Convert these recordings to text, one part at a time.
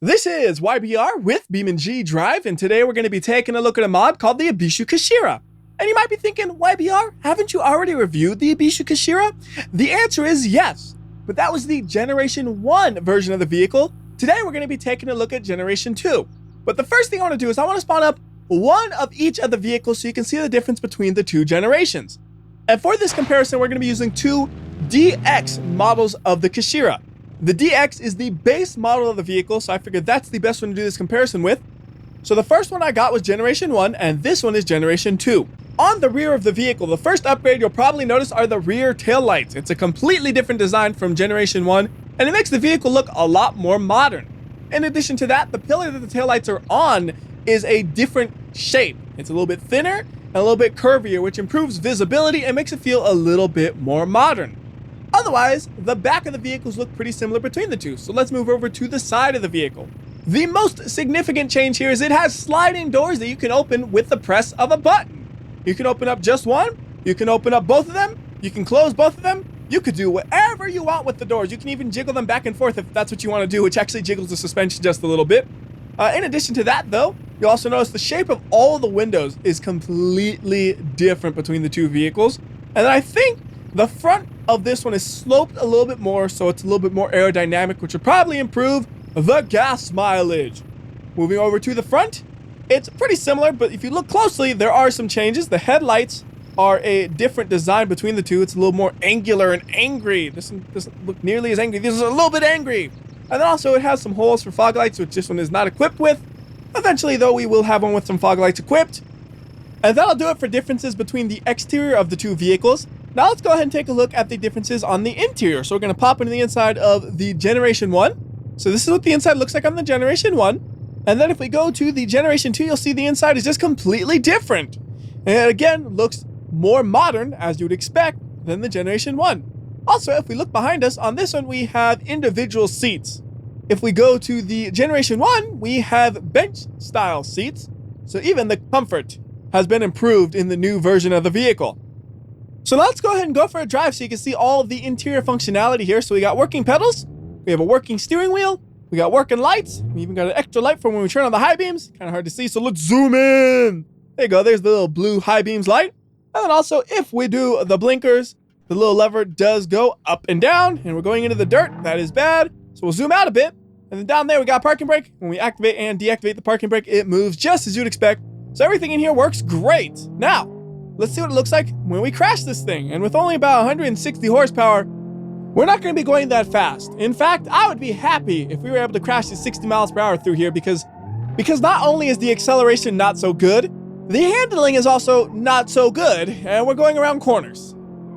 This is WhyBeAre with BeamNG.drive, and today we're going to be taking a look at a mod called the Kashira. And you might be thinking, WhyBeAre, haven't you already reviewed the Kashira? The answer is yes, but that was the Generation 1 version of the vehicle. Today we're going to be taking a look at Generation 2. But the first thing I want to do is I want to spawn up one of each of the vehicles so you can see the difference between the two generations. And for this comparison, we're going to be using two DX models of the Kashira. The DX is the base model of the vehicle, so I figured that's the best one to do this comparison with. So the first one I got was Generation 1, and this one is Generation 2. On the rear of the vehicle, the first upgrade you'll probably notice are the rear taillights. It's a completely different design from Generation 1, and it makes the vehicle look a lot more modern. In addition to that, the pillar that the taillights are on is a different shape. It's a little bit thinner and a little bit curvier, which improves visibility and makes it feel a little bit more modern. Otherwise, the back of the vehicles look pretty similar between the two, so let's move over to the side of the vehicle. The most significant change here is it has sliding doors that you can open with the press of a button. You can open up just one, you can open up both of them, you can close both of them, you could do whatever you want with the doors. You can even jiggle them back and forth if that's what you want to do, which actually jiggles the suspension just a little bit. In addition to that, though, you'll also notice the shape of all of the windows is completely different between the two vehicles. And I think the front of this one is sloped a little bit more, so it's a little bit more aerodynamic, which will probably improve the gas mileage. Moving over to the front, it's pretty similar, but if you look closely, there are some changes. The headlights are a different design between the two. It's a little more angular and angry. This one doesn't look nearly as angry. This is a little bit angry. And then also it has some holes for fog lights, which this one is not equipped with. Eventually, though, we will have one with some fog lights equipped. And that'll do it for differences between the exterior of the two vehicles. Now let's go ahead and take a look at the differences on the interior. So we're going to pop into the inside of the Generation 1. So this is what the inside looks like on the Generation 1. And then if we go to the Generation 2, you'll see the inside is just completely different. And it again looks more modern, as you would expect, than the Generation 1. Also, if we look behind us, on this one we have individual seats. If we go to the Generation 1, we have bench-style seats. So even the comfort has been improved in the new version of the vehicle. So let's go ahead and go for a drive so you can see all of the interior functionality here. So we got working pedals, we have a working steering wheel, we got working lights, we even got an extra light for when we turn on the high beams. Kind of hard to see, so let's zoom in. There you go, there's the little blue high beams light. And then also, if we do the blinkers, the little lever does go up and down, and we're going into the dirt. That is bad. So we'll zoom out a bit. And then down there, we got parking brake. When we activate and deactivate the parking brake, it moves just as you'd expect. So everything in here works great. Now, let's see what it looks like when we crash this thing. And with only about 160 horsepower, we're not going to be going that fast. In fact, I would be happy if we were able to crash to 60 miles per hour through here because not only is the acceleration not so good, the handling is also not so good, and we're going around corners.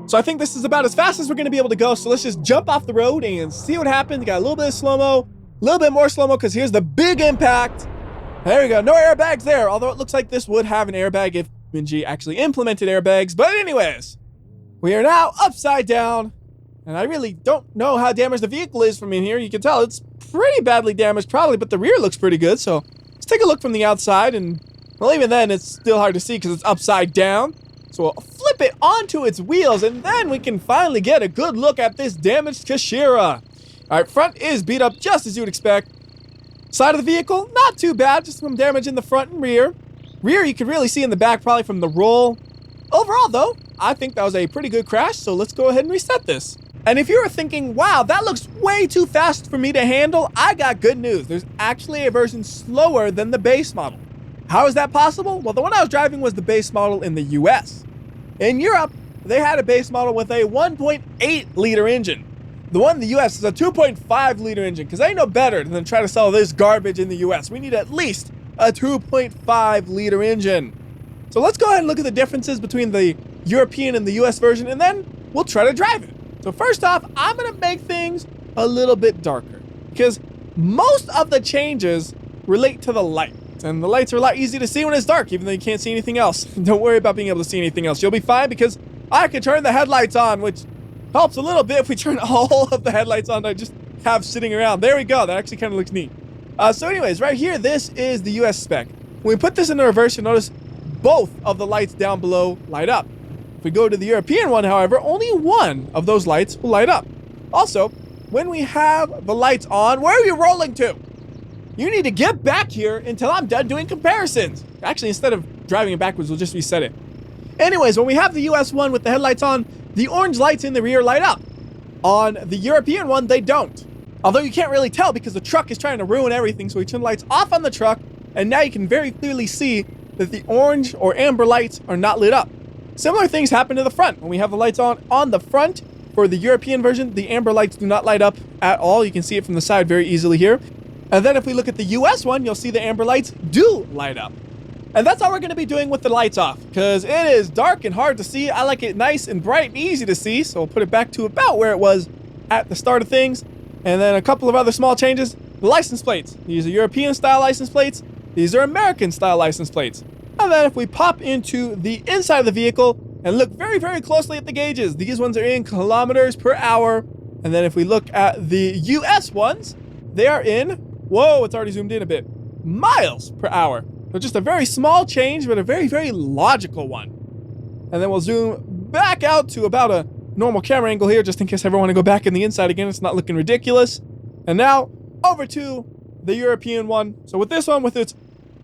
So I think this is about as fast as we're going to be able to go, so let's just jump off the road and see what happens. You got a little bit of slow-mo, a little bit more slow-mo, because here's the big impact. There we go, no airbags there, although it looks like this would have an airbag if BeamNG actually implemented airbags. But anyways, we are now upside down, and I really don't know how damaged the vehicle is from in here. You can tell it's pretty badly damaged probably, but the rear looks pretty good. So let's take a look from the outside, and well, even then it's still hard to see because it's upside down. So we'll flip it onto its wheels, and then we can finally get a good look at this damaged Kashira. All right, front is beat up just as you would expect. Side of the vehicle, not too bad, just some damage in the front and rear. Rear you can really see in the back probably from the roll. Overall though, I think that was a pretty good crash, so let's go ahead and reset this. And if you were thinking, wow, that looks way too fast for me to handle, I got good news. There's actually a version slower than the base model. How is that possible? Well, the one I was driving was the base model in the US. In Europe, they had a base model with a 1.8 liter engine. The one in the US is a 2.5 liter engine, because they know better than try to sell this garbage in the US. We need at least a 2.5 liter engine. So let's go ahead and look at the differences between the European and the US version, and then we'll try to drive it. So first off, I'm going to make things a little bit darker, because most of the changes relate to the light. And the lights are a lot easier to see when it's dark, even though you can't see anything else. Don't worry about being able to see anything else. You'll be fine because I can turn the headlights on, which helps a little bit if we turn all of the headlights on that I just have sitting around. There we go. That actually kind of looks neat. So anyways, right here, this is the US spec. When we put this in reverse, you'll notice both of the lights down below light up. If we go to the European one, however, only one of those lights will light up. Also, when we have the lights on, where are you rolling to? You need to get back here until I'm done doing comparisons. Actually, instead of driving it backwards, we'll just reset it. Anyways, when we have the US one with the headlights on, the orange lights in the rear light up. On the European one, they don't. Although you can't really tell because the truck is trying to ruin everything, so we turn the lights off on the truck, and now you can very clearly see that the orange or amber lights are not lit up. Similar things happen to the front. When we have the lights on the front, for the European version, the amber lights do not light up at all. You can see it from the side very easily here. And then if we look at the US one, you'll see the amber lights do light up. And that's all we're going to be doing with the lights off, because it is dark and hard to see. I like it nice and bright and easy to see, so we'll put it back to about where it was at the start of things. And then a couple of other small changes. The license plates. These are European style license plates. These are American style license plates. And then if we pop into the inside of the vehicle and look very, very closely at the gauges, these ones are in kilometers per hour. And then if we look at the US ones, they are in, whoa, it's already zoomed in a bit, miles per hour. So just a very small change, but a very, very logical one. And then we'll zoom back out to about a normal camera angle here, just in case I ever want to go back in the inside again. It's not looking ridiculous. And now over to the European one. So with this one, with its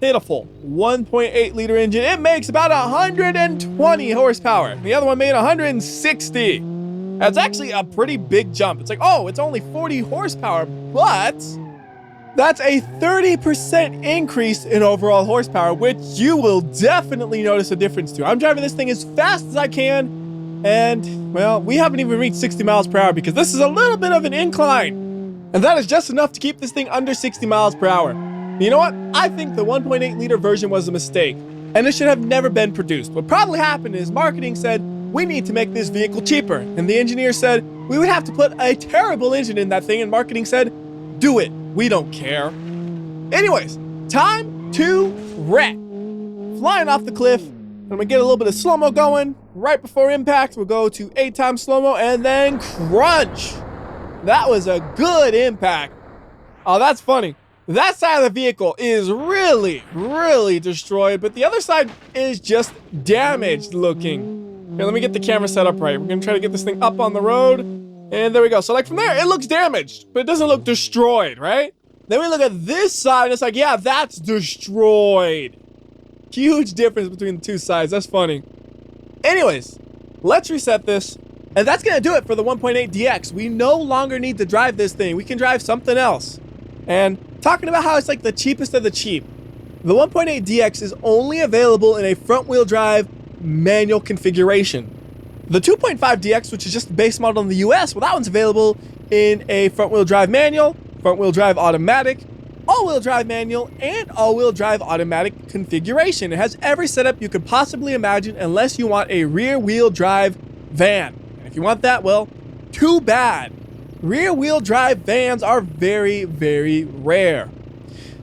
pitiful 1.8 liter engine, it makes about 120 horsepower. The other one made 160. That's actually a pretty big jump. It's like, oh, it's only 40 horsepower, but that's a 30% increase in overall horsepower, which you will definitely notice a difference to. I'm driving this thing as fast as I can, and, well, we haven't even reached 60 miles per hour because this is a little bit of an incline. And that is just enough to keep this thing under 60 miles per hour. You know what? I think the 1.8 liter version was a mistake, and it should have never been produced. What probably happened is marketing said, we need to make this vehicle cheaper. And the engineer said, we would have to put a terrible engine in that thing, and marketing said, do it. We don't care. Anyways, time to wreck. Flying off the cliff. I'm gonna get a little bit of slow-mo going. Right before impact, we'll go to 8 times slow-mo and then crunch. That was a good impact. Oh, that's funny. That side of the vehicle is really, really destroyed, but the other side is just damaged looking. Here, let me get the camera set up right. We're gonna try to get this thing up on the road. And there we go. So like from there, it looks damaged, but it doesn't look destroyed, right? Then we look at this side, and it's like, yeah, that's destroyed. Huge difference between the two sides. That's funny. Anyways, let's reset this. And that's going to do it for the 1.8 DX. We no longer need to drive this thing. We can drive something else. And talking about how it's like the cheapest of the cheap. The 1.8 DX is only available in a front-wheel drive manual configuration. The 2.5 DX, which is just the base model in the US, well, that one's available in a front-wheel drive manual, front-wheel drive automatic, all-wheel drive manual, and all-wheel drive automatic configuration. It has every setup you could possibly imagine unless you want a rear-wheel drive van. And if you want that, well, too bad. Rear-wheel drive vans are very, very rare.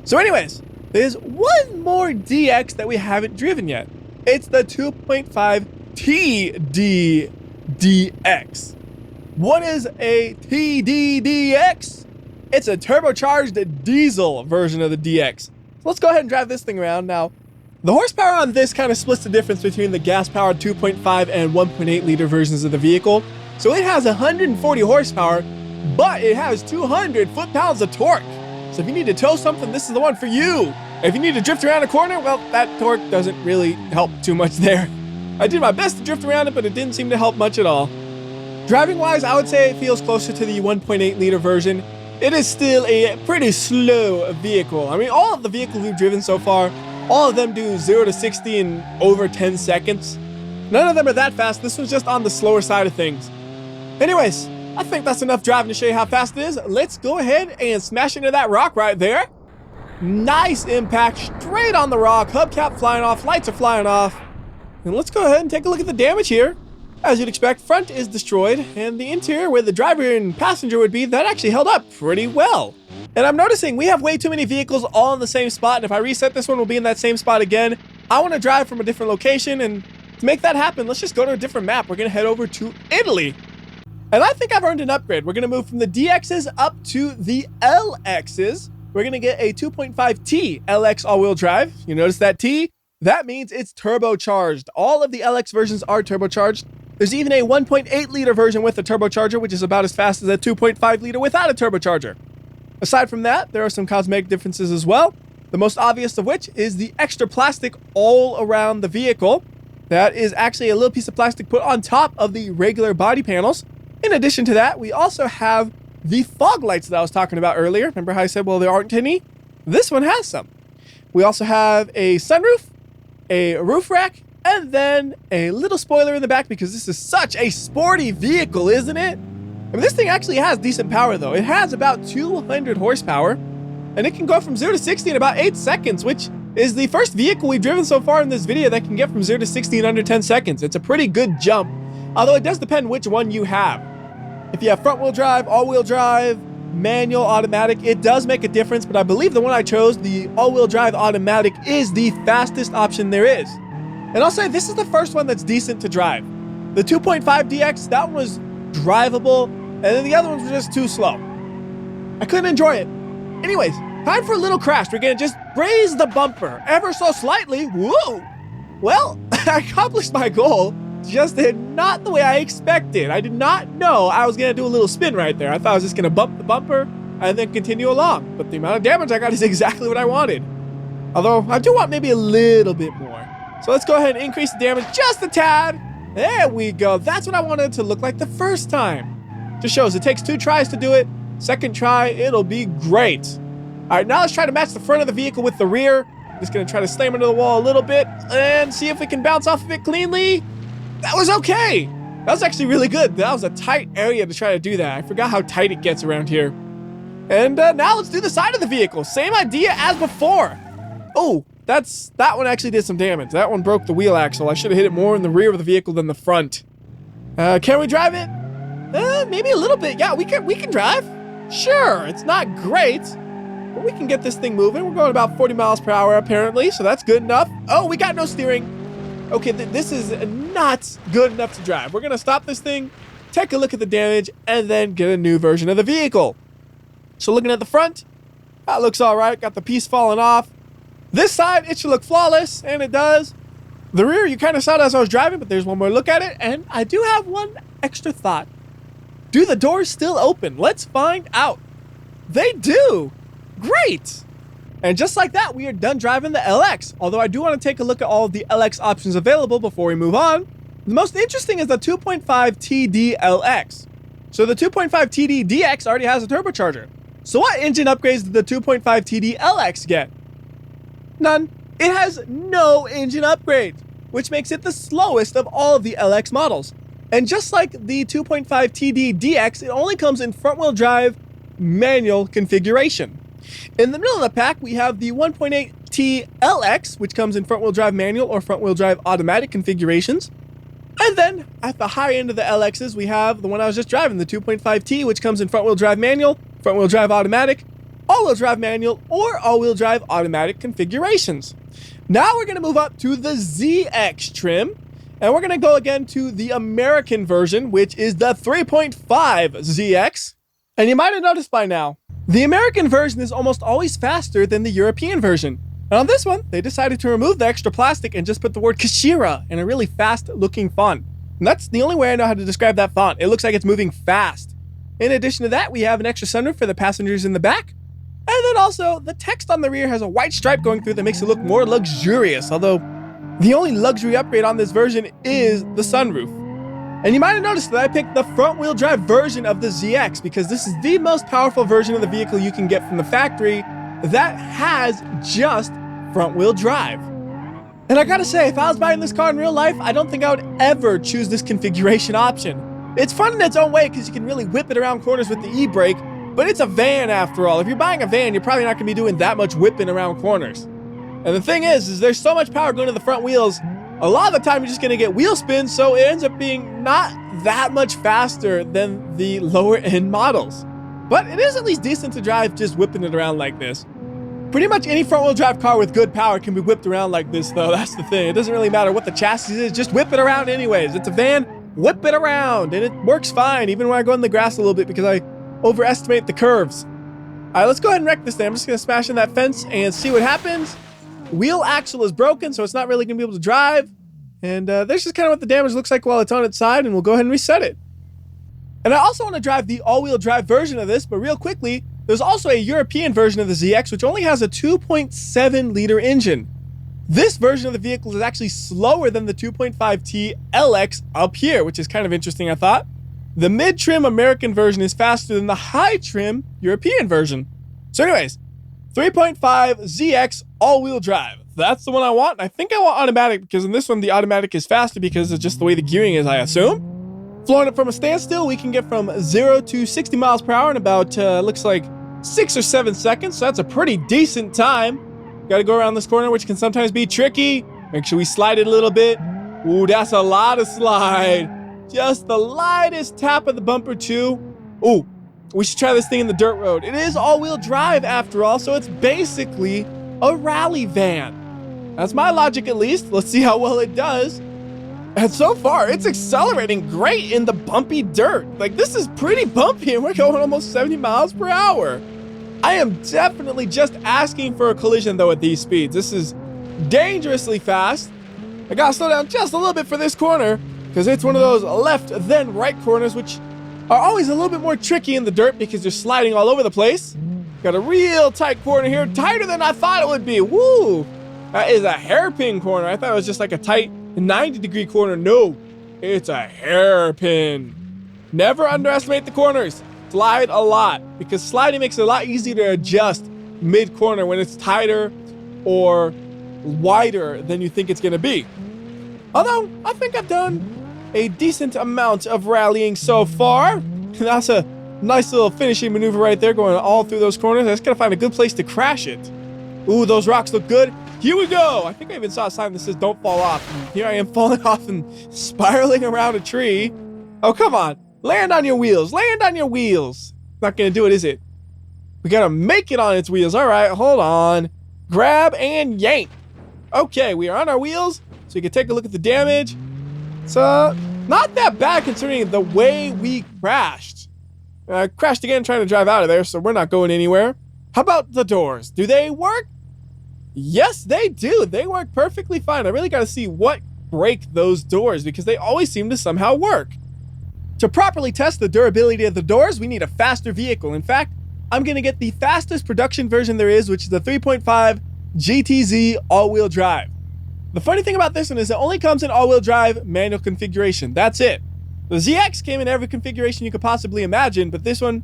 So anyways, there's one more DX that we haven't driven yet. It's the 2.5 TDDX. What is a TDDX? It's a turbocharged diesel version of the DX. So let's go ahead and drive this thing around. Now, the horsepower on this kind of splits the difference between the gas-powered 2.5 and 1.8 liter versions of the vehicle. So it has 140 horsepower, but it has 200 foot-pounds of torque. So if you need to tow something, this is the one for you. If you need to drift around a corner, well, that torque doesn't really help too much there. I did my best to drift around it, but it didn't seem to help much at all. Driving-wise, I would say it feels closer to the 1.8 liter version. It is still a pretty slow vehicle. I mean, all of the vehicles we've driven so far, all of them do 0 to 60 in over 10 seconds. None of them are that fast. This one's just on the slower side of things. Anyways, I think that's enough driving to show you how fast it is. Let's go ahead and smash into that rock right there. Nice impact, straight on the rock. Hubcap flying off, lights are flying off. And let's go ahead and take a look at the damage here. As you'd expect, front is destroyed, and the interior where the driver and passenger would be, that actually held up pretty well. And I'm noticing we have way too many vehicles all in the same spot, and if I reset this one, we'll be in that same spot again. I want to drive from a different location, and to make that happen, let's just go to a different map. We're going to head over to Italy. And I think I've earned an upgrade. We're going to move from the DXs up to the LXs. We're going to get a 2.5T LX all-wheel drive. You notice that T? That means it's turbocharged. All of the LX versions are turbocharged. There's even a 1.8 liter version with a turbocharger, which is about as fast as a 2.5 liter without a turbocharger. Aside from that, there are some cosmetic differences as well. The most obvious of which is the extra plastic all around the vehicle. That is actually a little piece of plastic put on top of the regular body panels. In addition to that, we also have the fog lights that I was talking about earlier. Remember how I said, well, there aren't any? This one has some. We also have a sunroof, a roof rack, and then a little spoiler in the back because this is such a sporty vehicle, isn't it? I mean, this thing actually has decent power, though. It has about 200 horsepower, and it can go from 0 to 60 in about 8 seconds, which is the first vehicle we've driven so far in this video that can get from 0 to 60 in under 10 seconds. It's a pretty good jump, although it does depend which one you have. If you have front-wheel drive, all-wheel drive, manual, automatic, it does make a difference, but I believe the one I chose, the all-wheel drive automatic, is the fastest option there is. And I'll say this is the first one that's decent to drive. The 2.5 DX, that one was drivable, and then the other ones were just too slow. I couldn't enjoy it. Anyways, time for a little crash. We're gonna just raise the bumper ever so slightly. Whoa! Well, I accomplished my goal, just not the way I expected. I did not know I was gonna do a little spin right there. I thought I was just gonna bump the bumper and then continue along. But the amount of damage I got is exactly what I wanted. Although, I do want maybe a little bit more. So let's go ahead and increase the damage just a tad. There we go. That's what I wanted it to look like the first time. Just shows it takes 2 tries to do it. Second try, it'll be great. All right, now let's try to match the front of the vehicle with the rear. Just gonna try to slam into the wall a little bit and see if we can bounce off of it cleanly. That was okay. That was actually really good. That was a tight area to try to do that. I forgot how tight it gets around here. And now let's do the side of the vehicle. Same idea as before. Oh, that one actually did some damage. That one broke the wheel axle. I should have hit it more in the rear of the vehicle than the front. Can we drive it? Maybe a little bit. Yeah, we can drive. Sure, it's not great, but we can get this thing moving. We're going about 40 miles per hour apparently, so that's good enough. Oh, we got no steering. Okay, this is not good enough to drive. We're gonna stop this thing, take a look at the damage, and then get a new version of the vehicle. So looking at the front, that looks all right. Got the piece falling off. This side, it should look flawless, and it does. The rear, you kind of saw it as I was driving, but there's one more look at it, and I do have one extra thought. Do the doors still open? Let's find out. They do. Great. And just like that, we are done driving the LX. Although I do want to take a look at all of the LX options available before we move on. The most interesting is the 2.5 TD LX. So the 2.5 TD DX already has a turbocharger. So what engine upgrades did the 2.5 TD LX get? None. It has no engine upgrades, which makes it the slowest of all of the LX models. And just like the 2.5 TD DX, it only comes in front-wheel drive manual configuration. In the middle of the pack, we have the 1.8 T LX, which comes in front-wheel drive manual or front-wheel drive automatic configurations. And then at the high end of the LXs, we have the one I was just driving, the 2.5 T, which comes in front-wheel drive manual, front-wheel drive automatic, all-wheel drive manual, or all-wheel drive automatic configurations. Now we're going to move up to the Xtreme. And we're going to go again to the American version, which is the 3.5 ZX. And you might have noticed by now, the American version is almost always faster than the European version. And on this one, they decided to remove the extra plastic and just put the word Kashira in a really fast-looking font. And that's the only way I know how to describe that font. It looks like it's moving fast. In addition to that, we have an extra sunroof for the passengers in the back. And then also, the text on the rear has a white stripe going through that makes it look more luxurious, although the only luxury upgrade on this version is the sunroof. And you might have noticed that I picked the front-wheel drive version of the ZX because this is the most powerful version of the vehicle you can get from the factory that has just front-wheel drive. And I gotta say, if I was buying this car in real life, I don't think I would ever choose this configuration option. It's fun in its own way because you can really whip it around corners with the e-brake, but it's a van after all. If you're buying a van, you're probably not gonna be doing that much whipping around corners. And the thing is there's so much power going to the front wheels, a lot of the time you're just going to get wheel spin, so it ends up being not that much faster than the lower end models. But it is at least decent to drive just whipping it around like this. Pretty much any front wheel drive car with good power can be whipped around like this though, that's the thing. It doesn't really matter what the chassis is, just whip it around anyways. It's a van, whip it around, and it works fine even when I go in the grass a little bit because I overestimate the curves. All right, let's go ahead and wreck this thing. I'm just going to smash in that fence and see what happens. Wheel axle is broken, so it's not really going to be able to drive. And this is kind of what the damage looks like while it's on its side, and we'll go ahead and reset it. And I also want to drive the all-wheel drive version of this, but real quickly, There's also a European version of the ZX, which only has a 2.7 liter engine. This version of the vehicle is actually slower than the 2.5T LX up here, which is kind of interesting, I thought. The mid-trim American version is faster than the high-trim European version. So anyways, 3.5 ZX all-wheel drive. That's the one I want. I think I want automatic because in this one, the automatic is faster because of just the way the gearing is, I assume. Flooring it from a standstill, we can get from 0 to 60 miles per hour in about, looks like 6 or 7 seconds. So that's a pretty decent time. Got to go around this corner, which can sometimes be tricky. Make sure we slide it a little bit. Ooh, that's a lot of slide. Just the lightest tap of the bumper too. Ooh, we should try this thing in the dirt road. It is all-wheel drive after all, so it's basically a rally van. That's my logic at least. Let's see how well it does. And so far, it's accelerating great in the bumpy dirt. Like, this is pretty bumpy and we're going almost 70 miles per hour. I am definitely just asking for a collision though at these speeds. This is dangerously fast. I gotta slow down just a little bit for this corner because it's one of those left then right corners which are always a little bit more tricky in the dirt because you're sliding all over the place. Got a real tight corner here, tighter than I thought it would be. Woo! That is a hairpin corner. I thought it was just like a tight 90-degree corner. No, it's a hairpin. Never underestimate the corners. Slide a lot because sliding makes it a lot easier to adjust mid-corner when it's tighter or wider than you think it's going to be. Although, I think I've done a decent amount of rallying so far. That's a nice little finishing maneuver right there, going all through those corners. I just got to find a good place to crash it. Ooh, those rocks look good. Here we go. I think I even saw a sign that says don't fall off. And here I am falling off and spiraling around a tree. Oh, come on. Land on your wheels. Land on your wheels. Not going to do it, is it? We got to make it on its wheels. All right, hold on. Grab and yank. Okay, we are on our wheels, so you can take a look at the damage. It's not that bad considering the way we crashed. I crashed again trying to drive out of there, so we're not going anywhere. How about the doors? Do they work? Yes, they do. They work perfectly fine. I really got to see what break those doors because they always seem to somehow work. To properly test the durability of the doors, we need a faster vehicle. In fact, I'm going to get the fastest production version there is, which is the 3.5 GTZ all-wheel drive. The funny thing about this one is it only comes in all-wheel drive manual configuration. That's it. The ZX came in every configuration you could possibly imagine, but this one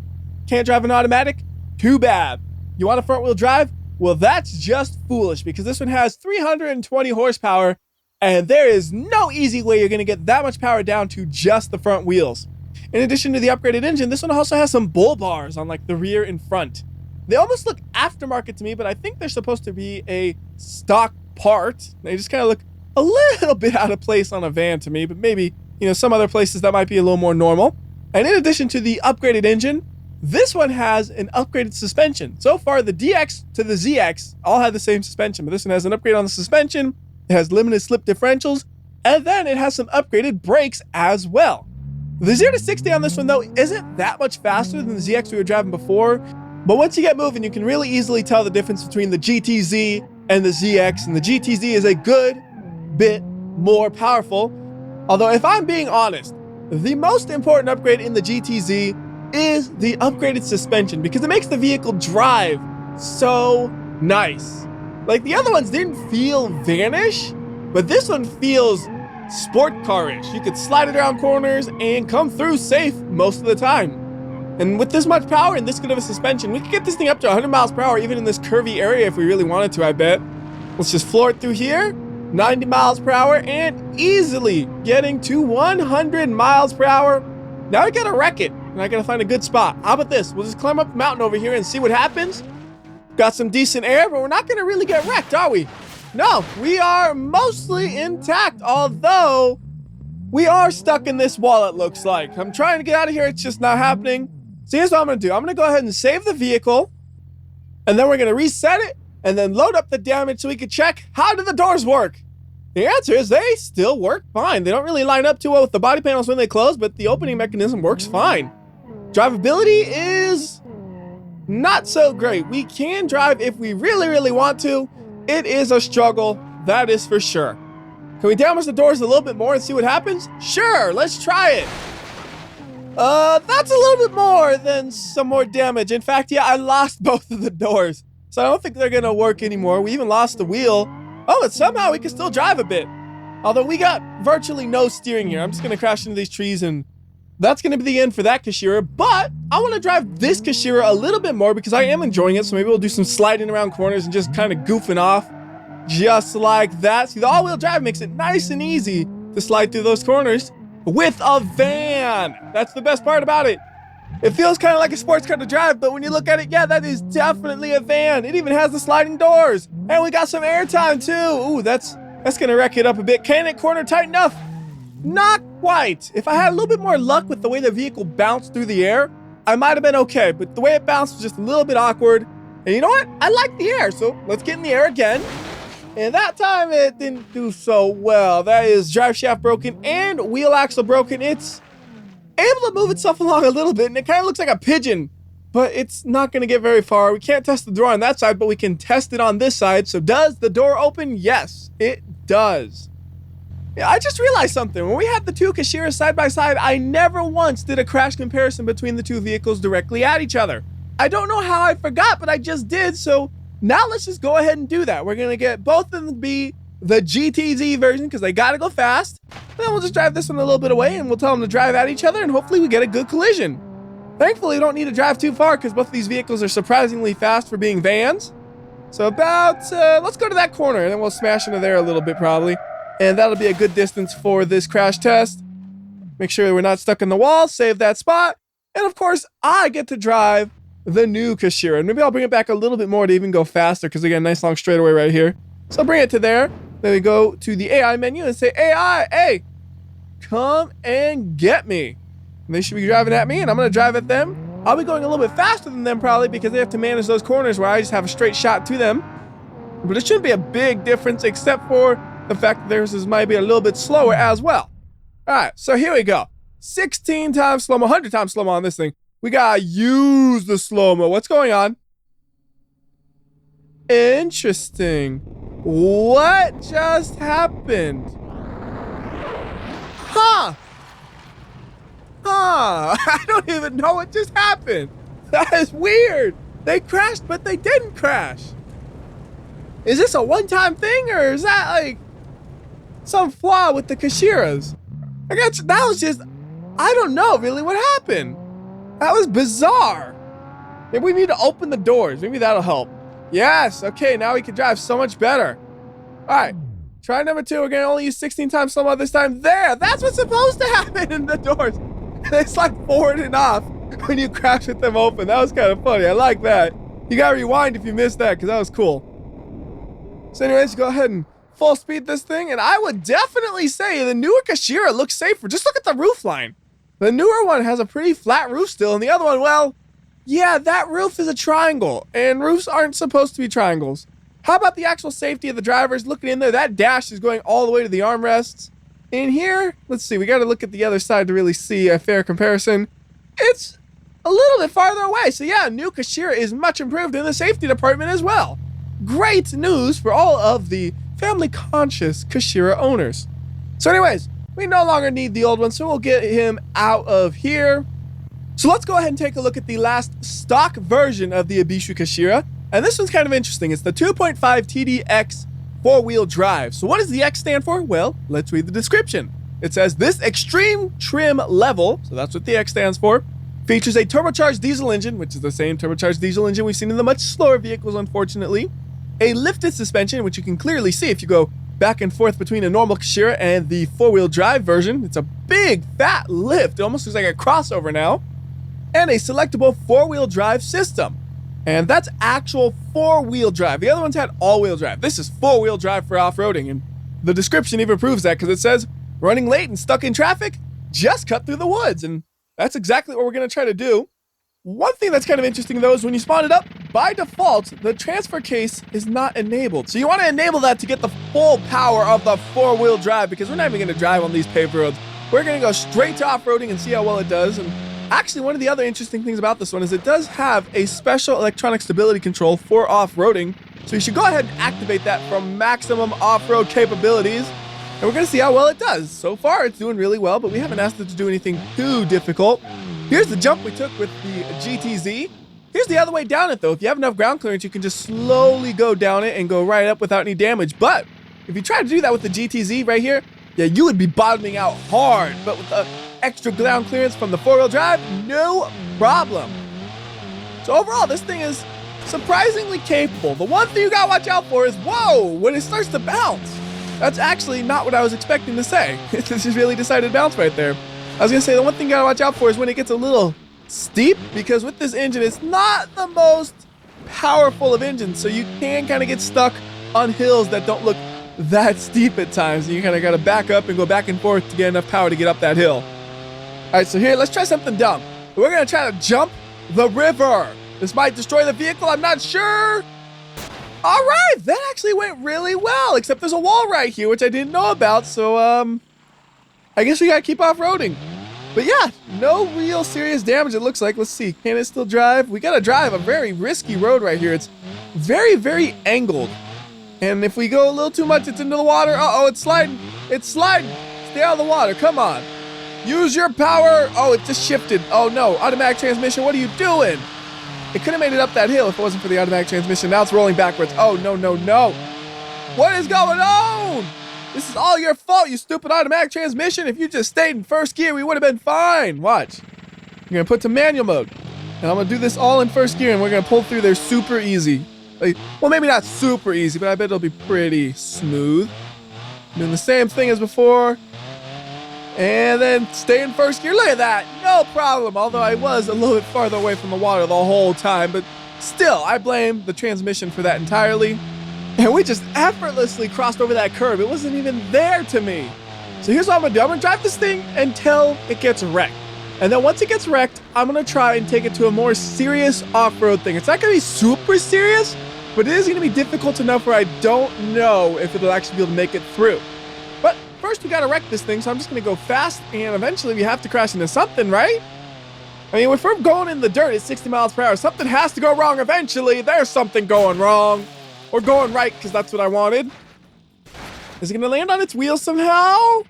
can't drive an automatic? Too bad. You want a front-wheel drive? Well, that's just foolish because this one has 320 horsepower and there is no easy way you're going to get that much power down to just the front wheels. In addition to the upgraded engine, this one also has some bull bars on like the rear and front. They almost look aftermarket to me, but I think they're supposed to be a stock part. They just kind of look a little bit out of place on a van to me, but maybe, you know, some other places that might be a little more normal. And in addition to the upgraded engine, this one has an upgraded suspension. So far, the DX to the ZX all had the same suspension, but this one has an upgrade on the suspension. It has limited slip differentials, and then it has some upgraded brakes as well. The 0 to 60 on this one, though, isn't that much faster than the ZX we were driving before, but once you get moving, you can really easily tell the difference between the GTZ and the ZX, and the GTZ is a good bit more powerful. Although, if I'm being honest, the most important upgrade in the GTZ is the upgraded suspension because it makes the vehicle drive so nice. Like, the other ones didn't feel vanish, but this one feels sport car-ish. You could slide it around corners and come through safe most of the time. And with this much power and this good of a suspension, we could get this thing up to 100 miles per hour even in this curvy area if we really wanted to, I bet. Let's just floor it through here, 90 miles per hour, and easily getting to 100 miles per hour. Now I gotta wreck it, and I gotta find a good spot. How about this? We'll just climb up the mountain over here and see what happens. Got some decent air, but we're not gonna really get wrecked, are we? No, we are mostly intact, although we are stuck in this wall, it looks like. I'm trying to get out of here, it's just not happening. So here's what I'm gonna do. I'm gonna go ahead and save the vehicle, and then we're gonna reset it, and then load up the damage so we can check how do the doors work. The answer is they still work fine. They don't really line up too well with the body panels when they close, but the opening mechanism works fine. Drivability is not so great. We can drive if we really, really want to. It is a struggle, that is for sure. Can we damage the doors a little bit more and see what happens? Sure, let's try it. That's a little bit more than some more damage. In fact, yeah, I lost both of the doors. So I don't think they're gonna work anymore. We even lost the wheel. Oh, but somehow we can still drive a bit. Although we got virtually no steering here. I'm just gonna crash into these trees and that's gonna be the end for that Kashira. But I wanna drive this Kashira a little bit more because I am enjoying it. So maybe we'll do some sliding around corners and just kind of goofing off. Just like that. See, the all-wheel drive makes it nice and easy to slide through those corners with a van. That's the best part about it. It feels kind of like a sports car to drive, but when you look at it, yeah, that is definitely a van. It even has the sliding doors. And we got some airtime too. Ooh, that's gonna wreck it up a bit. Can it corner tight enough? Not quite. If I had a little bit more luck with the way the vehicle bounced through the air, I might have been okay, but the way it bounced was just a little bit awkward. And you know what? I like the air, so let's get in the air again. And that time it didn't do so well. That is drive shaft broken and wheel axle broken. It's able to move itself along a little bit and it kind of looks like a pigeon, but it's not going to get very far. We can't test the door on that side, but we can test it on this side. So does the door open? Yes, it does. Yeah, I just realized something. When we had the two Kashiras side by side, I never once did a crash comparison between the two vehicles directly at each other. I don't know how I forgot, but I just did. So now let's just go ahead and do that. We're going to get both of them to be the GTZ version because they got to go fast. Then we'll just drive this one a little bit away and we'll tell them to drive at each other and hopefully we get a good collision. Thankfully, we don't need to drive too far because both of these vehicles are surprisingly fast for being vans. So about, let's go to that corner and then we'll smash into there a little bit probably. And that'll be a good distance for this crash test. Make sure we're not stuck in the wall, save that spot. And of course, I get to drive the new Kashira. And maybe I'll bring it back a little bit more to even go faster because we got a nice long straightaway right here. So I'll bring it to there. Then we go to the AI menu and say, AI, hey, come and get me. And they should be driving at me and I'm going to drive at them. I'll be going a little bit faster than them probably because they have to manage those corners where I just have a straight shot to them. But it shouldn't be a big difference except for the fact that theirs might be a little bit slower as well. All right, so here we go. 16 times slow-mo, 100 times slow-mo on this thing. We gotta use the slow-mo. What's going on? Interesting. What just happened? Huh. I don't even know what just happened. That is weird. They crashed, but they didn't crash. Is this a one-time thing, or is that like some flaw with the Kashiras? I guess that was just, I don't know really what happened. That was bizarre. Maybe we need to open the doors. Maybe that'll help. Yes, okay, now we can drive so much better. All right, try number 2. We're gonna only use 16 times slow-mo this time. There, that's what's supposed to happen in the doors. It's like forward and off when you crash with them open. That was kind of funny. I like that. You gotta rewind if you missed that because that was cool. So anyways, go ahead and full speed this thing. And I would definitely say the newer Kashira looks safer. Just look at the roof line. The newer one has a pretty flat roof still. And the other one, well, yeah, that roof is a triangle. And roofs aren't supposed to be triangles. How about the actual safety of the drivers? Looking in there, that dash is going all the way to the armrests. In here, let's see, we got to look at the other side to really see a fair comparison. It's a little bit farther away. So yeah, new Kashira is much improved in the safety department as well. Great news for all of the family-conscious Kashira owners. So anyways, we no longer need the old one, so we'll get him out of here. So let's go ahead and take a look at the last stock version of the Ibishu Kashira. And this one's kind of interesting. It's the 2.5 TDX four-wheel drive. So what does the X stand for? Well, let's read the description. It says, this extreme trim level, so that's what the X stands for, features a turbocharged diesel engine, which is the same turbocharged diesel engine we've seen in the much slower vehicles, unfortunately. A lifted suspension, which you can clearly see if you go back and forth between a normal Kashira and the four-wheel drive version. It's a big, fat lift. It almost looks like a crossover now. And a selectable four-wheel drive system. And that's actual four-wheel drive. The other ones had all-wheel drive. This is four-wheel drive for off-roading. And the description even proves that because it says, running late and stuck in traffic, just cut through the woods. And that's exactly what we're going to try to do. One thing that's kind of interesting, though, is when you spawn it up, by default, the transfer case is not enabled. So you want to enable that to get the full power of the four-wheel drive because we're not even going to drive on these paved roads. We're going to go straight to off-roading and see how well it does. And actually, one of the other interesting things about this one is it does have a special electronic stability control for off-roading. So you should go ahead and activate that for maximum off-road capabilities. And we're going to see how well it does. So far, it's doing really well, but we haven't asked it to do anything too difficult. Here's the jump we took with the GTZ. Here's the other way down it though. If you have enough ground clearance, you can just slowly go down it and go right up without any damage. But if you try to do that with the GTZ right here, yeah, you would be bottoming out hard. But with the extra ground clearance from the four-wheel drive, no problem. So overall, this thing is surprisingly capable. The one thing you gotta watch out for is, whoa, when it starts to bounce. That's actually not what I was expecting to say. It just really decided to bounce right there. I was gonna say the one thing you gotta watch out for is when it gets a little steep, because with this engine, it's not the most powerful of engines, so you can kind of get stuck on hills that don't look that steep at times, and you kind of gotta back up and go back and forth to get enough power to get up that hill. All right, so here, let's try something dumb. We're gonna try to jump the river. This might destroy the vehicle, I'm not sure. All right, that actually went really well, except there's a wall right here, which I didn't know about, so I guess we gotta keep off-roading. But yeah, no real serious damage it looks like. Let's see, can it still drive? We gotta drive a very risky road right here. It's very, very angled. And if we go a little too much, it's into the water. Uh-oh, it's sliding. It's sliding. Stay out of the water, come on. Use your power. Oh, it just shifted. Oh no, automatic transmission, what are you doing? It could have made it up that hill if it wasn't for the automatic transmission. Now it's rolling backwards. Oh, no, no, no. What is going on? This is all your fault, you stupid automatic transmission. If you just stayed in first gear, we would have been fine. Watch. You're going to put to manual mode. And I'm going to do this all in first gear, and we're going to pull through there super easy. Like, well, maybe not super easy, but I bet it'll be pretty smooth. Doing the same thing as before. And then stay in first gear. Look at that. No problem. Although I was a little bit farther away from the water the whole time. But still, I blame the transmission for that entirely. And we just effortlessly crossed over that curb. It wasn't even there to me. So here's what I'm gonna do. I'm gonna drive this thing until it gets wrecked. And then once it gets wrecked, I'm gonna try and take it to a more serious off-road thing. It's not gonna be super serious, but it is gonna be difficult enough where I don't know if it'll actually be able to make it through. But first we gotta wreck this thing, so I'm just gonna go fast, and eventually we have to crash into something, right? I mean, if we're going in the dirt at 60 miles per hour, something has to go wrong eventually. There's something going wrong. Or going right, because that's what I wanted. Is it going to land on its wheels somehow?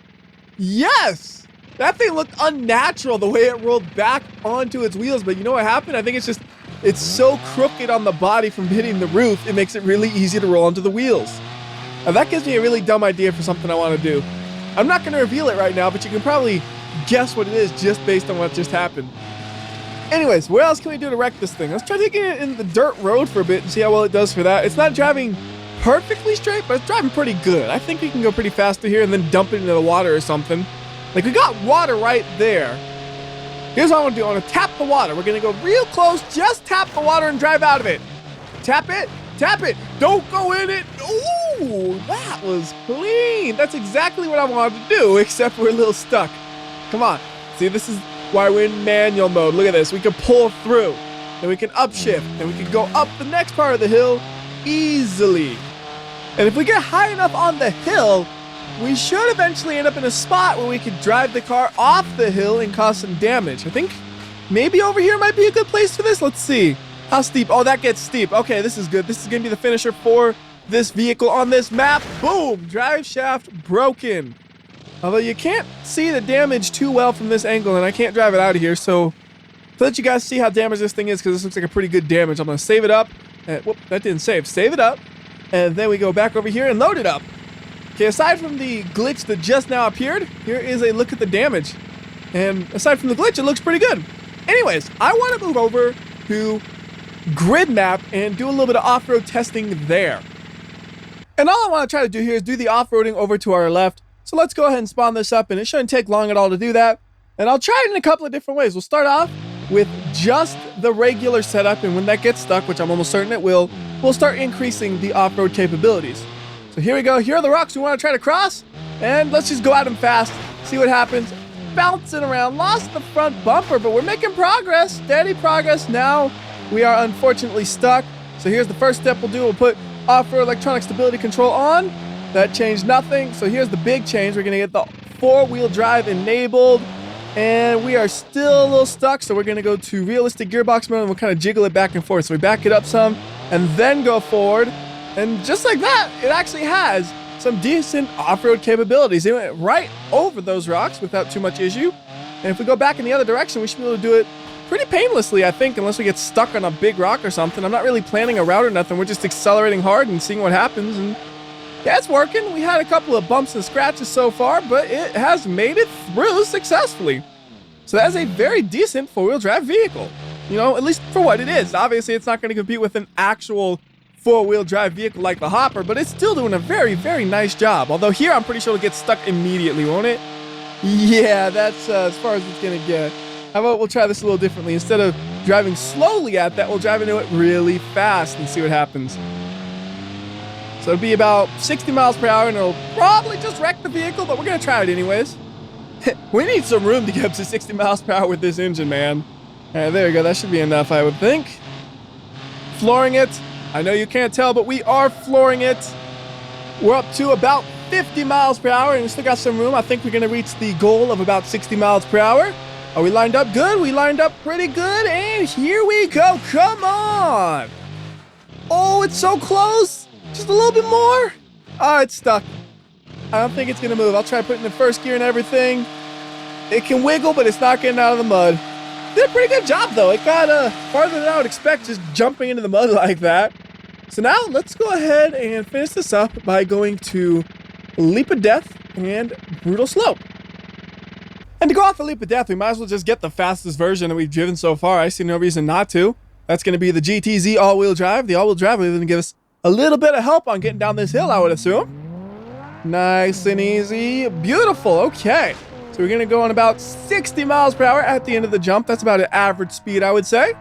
Yes! That thing looked unnatural the way it rolled back onto its wheels, but you know what happened? I think it's so crooked on the body from hitting the roof, it makes it really easy to roll onto the wheels. Now that gives me a really dumb idea for something I want to do. I'm not going to reveal it right now, but you can probably guess what it is just based on what just happened. Anyways, what else can we do to wreck this thing? Let's try taking it in the dirt road for a bit and see how well it does for that. It's not driving perfectly straight, but it's driving pretty good. I think we can go pretty fast through here and then dump it into the water or something. Like, we got water right there. Here's what I want to do. I want to tap the water. We're going to go real close, just tap the water and drive out of it. Tap it, tap it. Don't go in it. Ooh, that was clean. That's exactly what I wanted to do, except we're a little stuck. Come on. See, this is why we're in manual mode. Look at this. We can pull through, then we can upshift, and we can go up the next part of the hill easily. And if we get high enough on the hill, we should eventually end up in a spot where we could drive the car off the hill and cause some damage. I think maybe over here might be a good place for this. Let's see. How steep? Oh, that gets steep. Okay, this is good. This is going to be the finisher for this vehicle on this map. Boom! Drive shaft broken. Although you can't see the damage too well from this angle, and I can't drive it out of here, so to let you guys see how damaged this thing is, because this looks like a pretty good damage, I'm going to save it up. Whoop, that didn't save. Save it up, and then we go back over here and load it up. Okay, aside from the glitch that just now appeared, here is a look at the damage. And aside from the glitch, it looks pretty good. Anyways, I want to move over to Grid Map and do a little bit of off-road testing there. And all I want to try to do here is do the off-roading over to our left. So let's go ahead and spawn this up, and it shouldn't take long at all to do that. And I'll try it in a couple of different ways. We'll start off with just the regular setup, and when that gets stuck, which I'm almost certain it will, we'll start increasing the off-road capabilities. So here we go. Here are the rocks we want to try to cross, and let's just go at them fast, see what happens. Bouncing around, lost the front bumper, but we're making progress, steady progress. Now we are unfortunately stuck. So here's the first step we'll do. We'll put off-road electronic stability control on. That changed nothing. So here's the big change. We're going to get the four-wheel drive enabled, and we are still a little stuck. So we're going to go to realistic gearbox mode, and we'll kind of jiggle it back and forth. So we back it up some and then go forward. And just like that, it actually has some decent off-road capabilities. It went right over those rocks without too much issue. And if we go back in the other direction, we should be able to do it pretty painlessly, I think, unless we get stuck on a big rock or something. I'm not really planning a route or nothing. We're just accelerating hard and seeing what happens. And yeah, it's working. We had a couple of bumps and scratches so far, but it has made it through successfully. So that's a very decent four-wheel drive vehicle. You know, at least for what it is. Obviously, it's not going to compete with an actual four-wheel drive vehicle like the Hopper, but it's still doing a very, very nice job. Although here, I'm pretty sure it'll get stuck immediately, won't it? Yeah, that's as far as it's going to get. How about we'll try this a little differently. Instead of driving slowly at that, we'll drive into it really fast and see what happens. So it'll be about 60 miles per hour, and it'll probably just wreck the vehicle, but we're going to try it anyways. We need some room to get up to 60 miles per hour with this engine, man. All right, there you go. That should be enough, I would think. Flooring it. I know you can't tell, but we are flooring it. We're up to about 50 miles per hour, and we still got some room. I think we're going to reach the goal of about 60 miles per hour. Are we lined up good? We lined up pretty good, and here we go. Come on. Oh, it's so close. Just a little bit more. Oh, it's stuck. I don't think it's going to move. I'll try putting it in first gear and everything. It can wiggle, but it's not getting out of the mud. Did a pretty good job, though. It got farther than I would expect, just jumping into the mud like that. So now let's go ahead and finish this up by going to Leap of Death and Brutal Slope. And to go off the Leap of Death, we might as well just get the fastest version that we've driven so far. I see no reason not to. That's going to be the GTZ all-wheel drive. The all-wheel drive is going to give us a little bit of help on getting down this hill, I would assume. Nice and easy. Beautiful. Okay. So we're going to go on about 60 miles per hour at the end of the jump. That's about an average speed, I would say.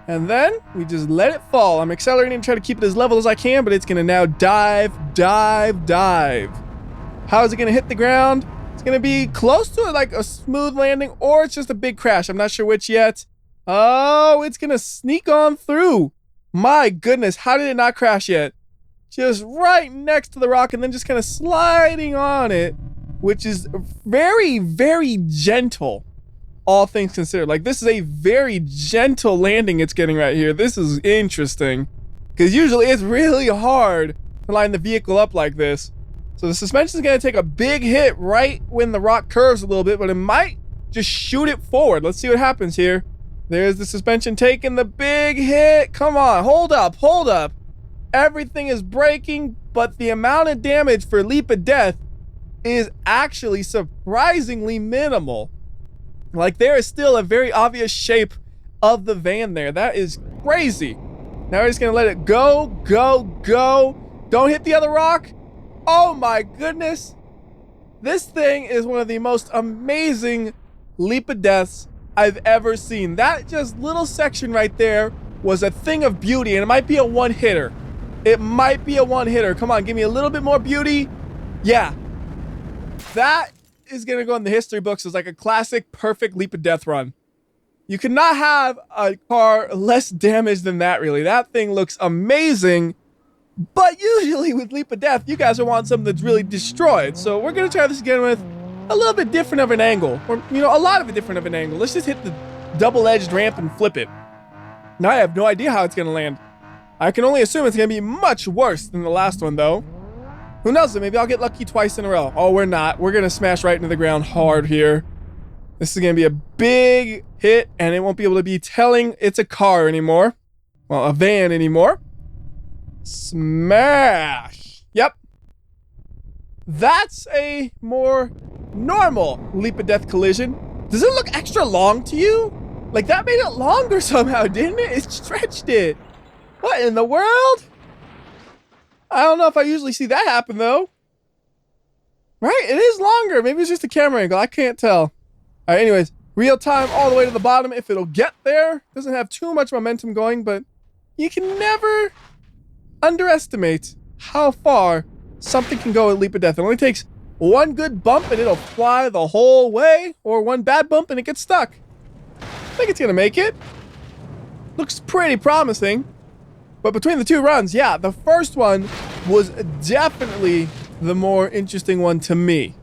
And then we just let it fall. I'm accelerating to try to keep it as level as I can, but it's going to now dive, dive, dive. How is it going to hit the ground? It's going to be close to like a smooth landing, or it's just a big crash. I'm not sure which yet. Oh, it's going to sneak on through. My goodness, how did it not crash yet? Just right next to the rock and then just kind of sliding on it, which is very, very gentle, all things considered. Like, this is a very gentle landing it's getting right here. This is interesting, because usually it's really hard to line the vehicle up like this. So the suspension is going to take a big hit right when the rock curves a little bit, but it might just shoot it forward. Let's see what happens here. There's the suspension taking the big hit. Come on, hold up, hold up. Everything is breaking, but the amount of damage for Leap of Death is actually surprisingly minimal. Like, there is still a very obvious shape of the van there. That is crazy. Now we're just gonna let it go, go, go. Don't hit the other rock. Oh my goodness. This thing is one of the most amazing Leap of Deaths I've ever seen. That just little section right there was a thing of beauty, and it might be a one-hitter. It might be a one-hitter. Come on, give me a little bit more beauty. Yeah. That is going to go in the history books as like a classic, perfect Leap of Death run. You could not have a car less damaged than that, really. That thing looks amazing. But usually with Leap of Death, you guys are wanting something that's really destroyed. So we're going to try this again with a little bit different of an angle. Or, you know, a lot of a different of an angle. Let's just hit the double-edged ramp and flip it. Now I have no idea how it's going to land. I can only assume it's going to be much worse than the last one, though. Who knows? Maybe I'll get lucky twice in a row. Oh, we're not. We're going to smash right into the ground hard here. This is going to be a big hit, and it won't be able to be telling it's a car anymore. Well, a van anymore. Smash. Yep. That's a more normal Leap of Death collision. Does it look extra long to you? Like, that made it longer somehow, didn't it? It stretched it. What in the world? I don't know if I usually see that happen, though. Right? It is longer. Maybe it's just a camera angle. I can't tell. All right, anyways. Real time all the way to the bottom if it'll get there. Doesn't have too much momentum going, but you can never underestimate how far something can go at Leap of Death. It only takes one good bump and it'll fly the whole way, or one bad bump and it gets stuck. I think it's going to make it. Looks pretty promising. But between the two runs, yeah, the first one was definitely the more interesting one to me.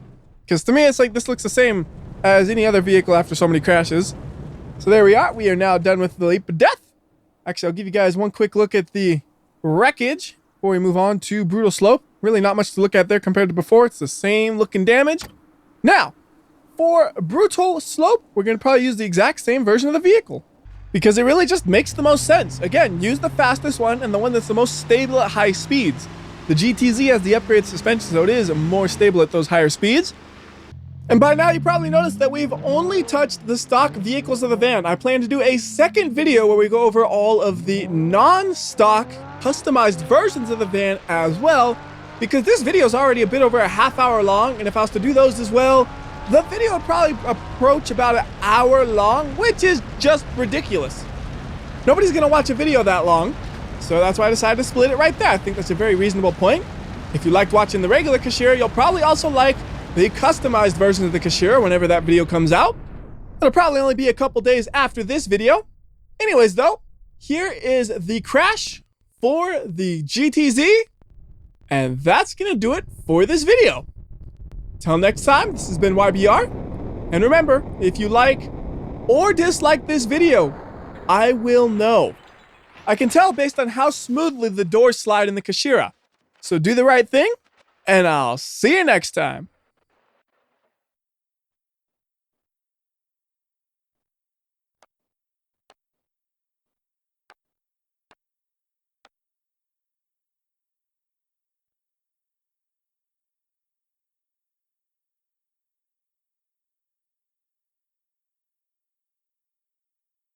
Because to me, it's like this looks the same as any other vehicle after so many crashes. So there we are. We are now done with the Leap of Death. Actually, I'll give you guys one quick look at the wreckage before we move on to Brutal Slope. Really not much to look at there compared to before. It's the same looking damage. Now, for brutal slope, we're going to probably use the exact same version of the vehicle because it really just makes the most sense. Again, use the fastest one and the one that's the most stable at high speeds. The GTZ has the upgraded suspension, so it is more stable at those higher speeds. And by now, you probably noticed that we've only touched the stock vehicles of the van. I plan to do a second video where we go over all of the non-stock customized versions of the van as well, because this video is already a bit over a half hour long, and if I was to do those as well, the video would probably approach about an hour long, which is just ridiculous. Nobody's gonna watch a video that long, so that's why I decided to split it right there. I think that's a very reasonable point. If you liked watching the regular Kashira, you'll probably also like the customized version of the Kashira whenever that video comes out. It'll probably only be a couple days after this video. Anyways though, here is the crash for the GTZ, and that's gonna do it for this video. Till next time, this has been WhyBeAre, and remember, if you like or dislike this video, I will know. I can tell based on how smoothly the doors slide in the Kashira. So do the right thing, and I'll see you next time.